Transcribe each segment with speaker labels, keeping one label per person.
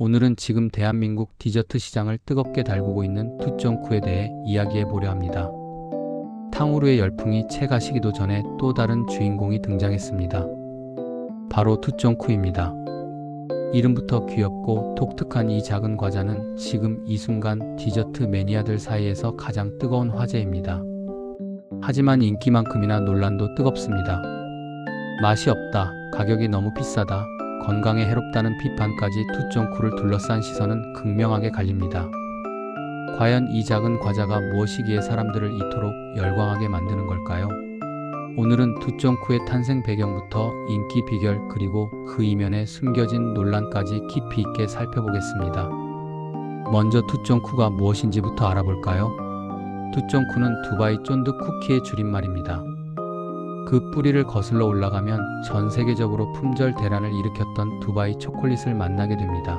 Speaker 1: 오늘은 지금 대한민국 디저트 시장을 뜨겁게 달구고 있는 투정쿠에 대해 이야기해 보려 합니다. 탕후루의 열풍이 채 가시기도 전에 또 다른 주인공이 등장했습니다. 바로 투정쿠입니다. 이름부터 귀엽고 독특한 이 작은 과자는 지금 이 순간 디저트 매니아들 사이에서 가장 뜨거운 화제입니다. 하지만 인기만큼이나 논란도 뜨겁습니다. 맛이 없다, 가격이 너무 비싸다, 건강에 해롭다는 비판까지 투정쿠를 둘러싼 시선은 극명하게 갈립니다. 과연 이 작은 과자가 무엇이기에 사람들을 이토록 열광하게 만드는 걸까요? 오늘은 투정쿠의 탄생 배경부터 인기 비결 그리고 그 이면에 숨겨진 논란까지 깊이 있게 살펴보겠습니다. 먼저 투정쿠가 무엇인지부터 알아볼까요? 투정쿠는 두바이 쫀득 쿠키의 줄임말입니다. 그 뿌리를 거슬러 올라가면 전 세계적으로 품절 대란을 일으켰던 두바이 초콜릿을 만나게 됩니다.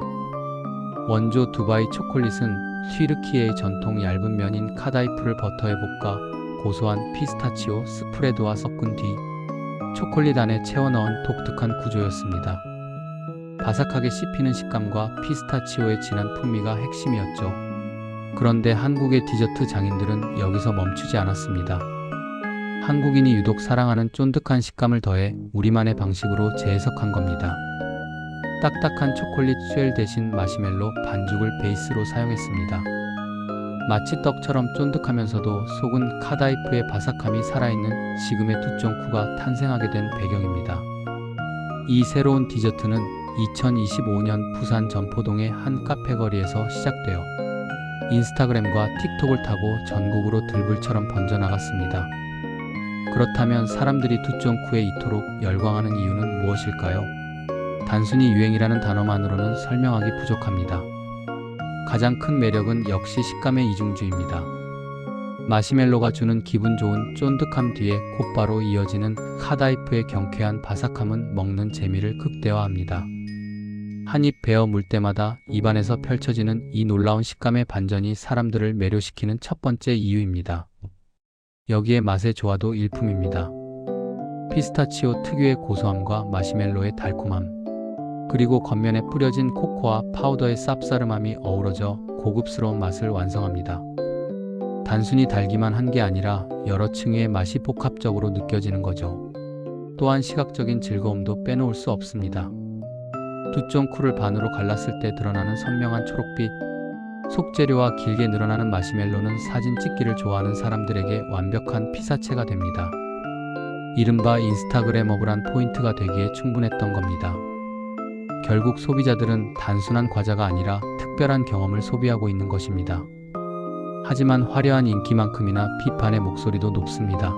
Speaker 1: 원조 두바이 초콜릿은 튀르키예의 전통 얇은 면인 카다이프를 버터에 볶아 고소한 피스타치오 스프레드와 섞은 뒤 초콜릿 안에 채워 넣은 독특한 구조였습니다. 바삭하게 씹히는 식감과 피스타치오의 진한 풍미가 핵심이었죠. 그런데 한국의 디저트 장인들은 여기서 멈추지 않았습니다. 한국인이 유독 사랑하는 쫀득한 식감을 더해 우리만의 방식으로 재해석한 겁니다. 딱딱한 초콜릿 쉘 대신 마시멜로 반죽을 베이스로 사용했습니다. 마치 떡처럼 쫀득하면서도 속은 카다이프의 바삭함이 살아있는 지금의 투정쿠가 탄생하게 된 배경입니다. 이 새로운 디저트는 2025년 부산 전포동의 한 카페 거리에서 시작되어 인스타그램과 틱톡을 타고 전국으로 들불처럼 번져나갔습니다. 그렇다면 사람들이 투정쿠에 이토록 열광하는 이유는 무엇일까요? 단순히 유행이라는 단어만으로는 설명하기 부족합니다. 가장 큰 매력은 역시 식감의 이중주의입니다. 마시멜로가 주는 기분 좋은 쫀득함 뒤에 곧바로 이어지는 카다이프의 경쾌한 바삭함은 먹는 재미를 극대화합니다. 한 입 베어 물 때마다 입안에서 펼쳐지는 이 놀라운 식감의 반전이 사람들을 매료시키는 첫 번째 이유입니다. 여기에 맛의 조화도 일품입니다. 피스타치오 특유의 고소함과 마시멜로의 달콤함, 그리고 겉면에 뿌려진 코코아 파우더의 쌉싸름함이 어우러져 고급스러운 맛을 완성합니다. 단순히 달기만 한 게 아니라 여러 층위의 맛이 복합적으로 느껴지는 거죠. 또한 시각적인 즐거움도 빼놓을 수 없습니다. 투정쿠를 반으로 갈랐을 때 드러나는 선명한 초록빛, 속재료와 길게 늘어나는 마시멜로는 사진 찍기를 좋아하는 사람들에게 완벽한 피사체가 됩니다. 이른바 인스타그래머블한 포인트가 되기에 충분했던 겁니다. 결국 소비자들은 단순한 과자가 아니라 특별한 경험을 소비하고 있는 것입니다. 하지만 화려한 인기만큼이나 비판의 목소리도 높습니다.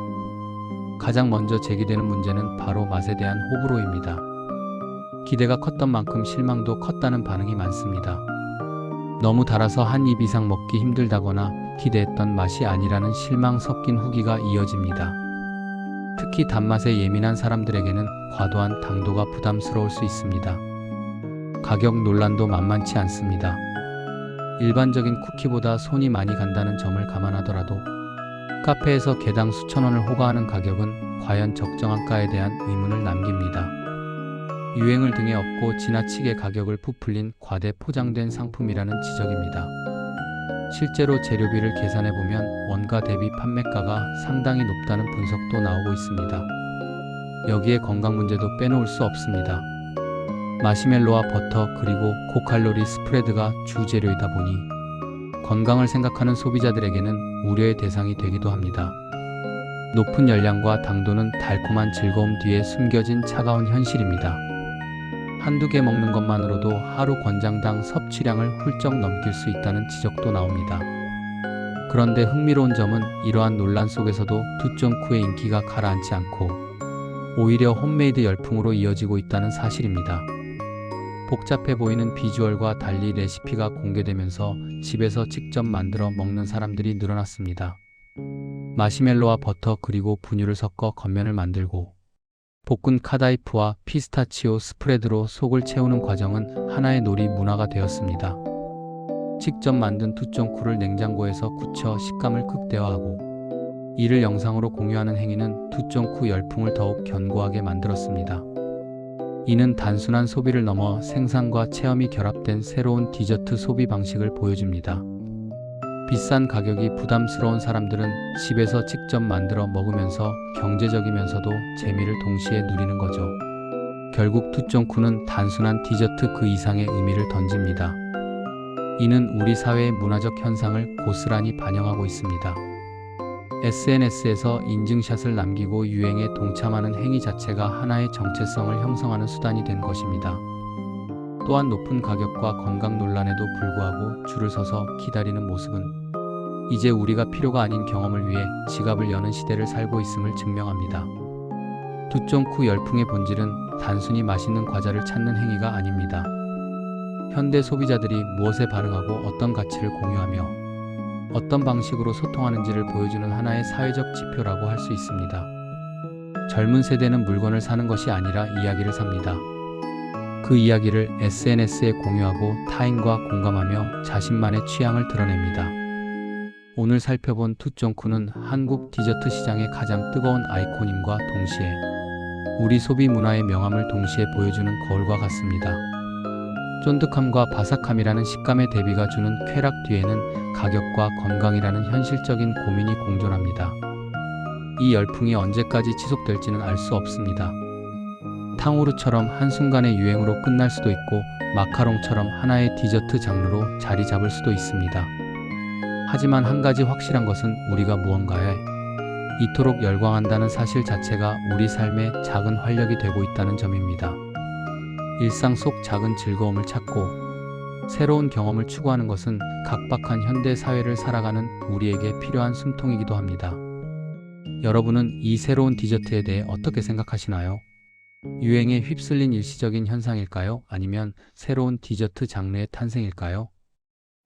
Speaker 1: 가장 먼저 제기되는 문제는 바로 맛에 대한 호불호입니다. 기대가 컸던 만큼 실망도 컸다는 반응이 많습니다. 너무 달아서 한 입 이상 먹기 힘들다거나 기대했던 맛이 아니라는 실망 섞인 후기가 이어집니다. 특히 단맛에 예민한 사람들에게는 과도한 당도가 부담스러울 수 있습니다. 가격 논란도 만만치 않습니다. 일반적인 쿠키보다 손이 많이 간다는 점을 감안하더라도 카페에서 개당 수천 원을 호가하는 가격은 과연 적정한가에 대한 의문을 남깁니다. 유행을 등에 업고 지나치게 가격을 부풀린 과대 포장된 상품이라는 지적입니다. 실제로 재료비를 계산해보면 원가 대비 판매가가 상당히 높다는 분석도 나오고 있습니다. 여기에 건강 문제도 빼놓을 수 없습니다. 마시멜로와 버터 그리고 고칼로리 스프레드가 주 재료이다 보니 건강을 생각하는 소비자들에게는 우려의 대상이 되기도 합니다. 높은 열량과 당도는 달콤한 즐거움 뒤에 숨겨진 차가운 현실입니다. 한두 개 먹는 것만으로도 하루 권장당 섭취량을 훌쩍 넘길 수 있다는 지적도 나옵니다. 그런데 흥미로운 점은 이러한 논란 속에서도 투정쿠의 인기가 가라앉지 않고 오히려 홈메이드 열풍으로 이어지고 있다는 사실입니다. 복잡해 보이는 비주얼과 달리 레시피가 공개되면서 집에서 직접 만들어 먹는 사람들이 늘어났습니다. 마시멜로와 버터 그리고 분유를 섞어 겉면을 만들고 볶은 카다이프와 피스타치오 스프레드로 속을 채우는 과정은 하나의 놀이 문화가 되었습니다. 직접 만든 투정쿠를 냉장고에서 굳혀 식감을 극대화하고 이를 영상으로 공유하는 행위는 투정쿠 열풍을 더욱 견고하게 만들었습니다. 이는 단순한 소비를 넘어 생산과 체험이 결합된 새로운 디저트 소비 방식을 보여줍니다. 비싼 가격이 부담스러운 사람들은 집에서 직접 만들어 먹으면서 경제적이면서도 재미를 동시에 누리는 거죠. 결국 투정쿠는 단순한 디저트 그 이상의 의미를 던집니다. 이는 우리 사회의 문화적 현상을 고스란히 반영하고 있습니다. SNS에서 인증샷을 남기고 유행에 동참하는 행위 자체가 하나의 정체성을 형성하는 수단이 된 것입니다. 또한 높은 가격과 건강 논란에도 불구하고 줄을 서서 기다리는 모습은 이제 우리가 필요가 아닌 경험을 위해 지갑을 여는 시대를 살고 있음을 증명합니다. 투정쿠 열풍의 본질은 단순히 맛있는 과자를 찾는 행위가 아닙니다. 현대 소비자들이 무엇에 반응하고 어떤 가치를 공유하며 어떤 방식으로 소통하는지를 보여주는 하나의 사회적 지표라고 할 수 있습니다. 젊은 세대는 물건을 사는 것이 아니라 이야기를 삽니다. 그 이야기를 SNS에 공유하고 타인과 공감하며 자신만의 취향을 드러냅니다. 오늘 살펴본 투정쿠는 한국 디저트 시장의 가장 뜨거운 아이콘임과 동시에 우리 소비 문화의 명암을 동시에 보여주는 거울과 같습니다. 쫀득함과 바삭함이라는 식감의 대비가 주는 쾌락 뒤에는 가격과 건강이라는 현실적인 고민이 공존합니다. 이 열풍이 언제까지 지속될지는 알 수 없습니다. 탕후루처럼 한순간의 유행으로 끝날 수도 있고 마카롱처럼 하나의 디저트 장르로 자리 잡을 수도 있습니다. 하지만 한 가지 확실한 것은 우리가 무언가에 이토록 열광한다는 사실 자체가 우리 삶의 작은 활력이 되고 있다는 점입니다. 일상 속 작은 즐거움을 찾고 새로운 경험을 추구하는 것은 각박한 현대 사회를 살아가는 우리에게 필요한 숨통이기도 합니다. 여러분은 이 새로운 디저트에 대해 어떻게 생각하시나요? 유행에 휩쓸린 일시적인 현상일까요? 아니면 새로운 디저트 장르의 탄생일까요?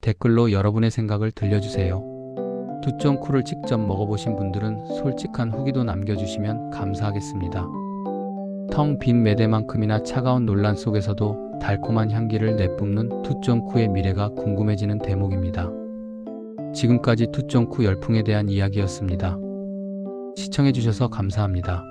Speaker 1: 댓글로 여러분의 생각을 들려주세요. 투정쿠를 직접 먹어보신 분들은 솔직한 후기도 남겨주시면 감사하겠습니다. 텅 빈 매대만큼이나 차가운 논란 속에서도 달콤한 향기를 내뿜는 투정쿠의 미래가 궁금해지는 대목입니다. 지금까지 투정쿠 열풍에 대한 이야기였습니다. 시청해주셔서 감사합니다.